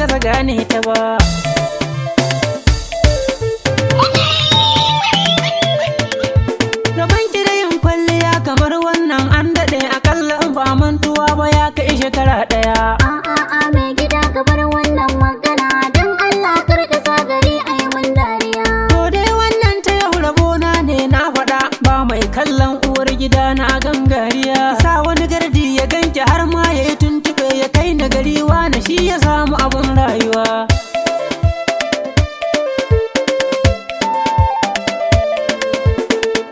gaza gane ta ba. Rabon ki da yin kwalliya kamar wannan an daɗe, akalla in ba mantuwa ba ya kai shekara ɗaya. A'a mai gida ka bar wannan magana, don Allah kar ka sa gari a yi mun dariya. To dai wannan ta yau rabona ne na faɗa, ba mai kallon uwar gida na gangariya. Sa wani gardi ya ganki har ma ya yi tuntuɓe ya kai na gari, wani shi ya samu abun rayuwa.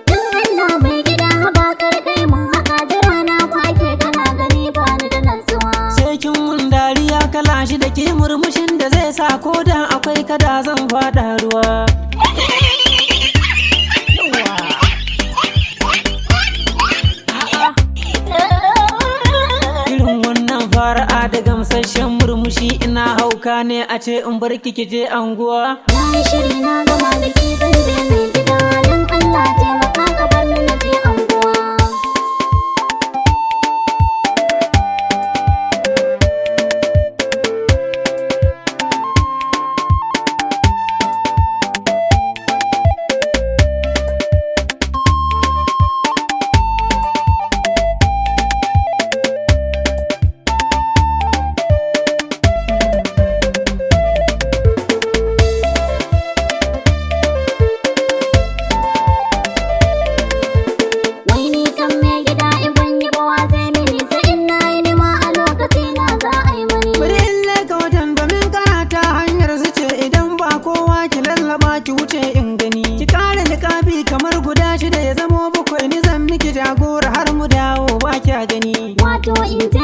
Don Allah mai gida haba kar kai mun haka, jira na ba ake kana gani ba ni da nasuwa. Sai kin mun dariya kala shi da ke murmushin da zai sa ko da akwai kada zan faɗa ruwa. Irin wannan fara'a da gamsasshen murmushi ina hauka ne a ce in bar ki je anguwa. Na yi shiri na gama da ke zan je mai gida, don Allah taimaka ka bar ni na je anguwa. Wai ni kan mai gida in ban yi ba wa zai mini, sai in na yi nima a lokaci na za a yi mani. Bari in leka wajen domin karata hanyar su ce, idan ba kowa ki lallaba ki wuce in gani. Ki kare niƙabi kamar guda shida ya zamo bakwai, ni zan miki jagora har mu dawo ba kya gani. Wato in je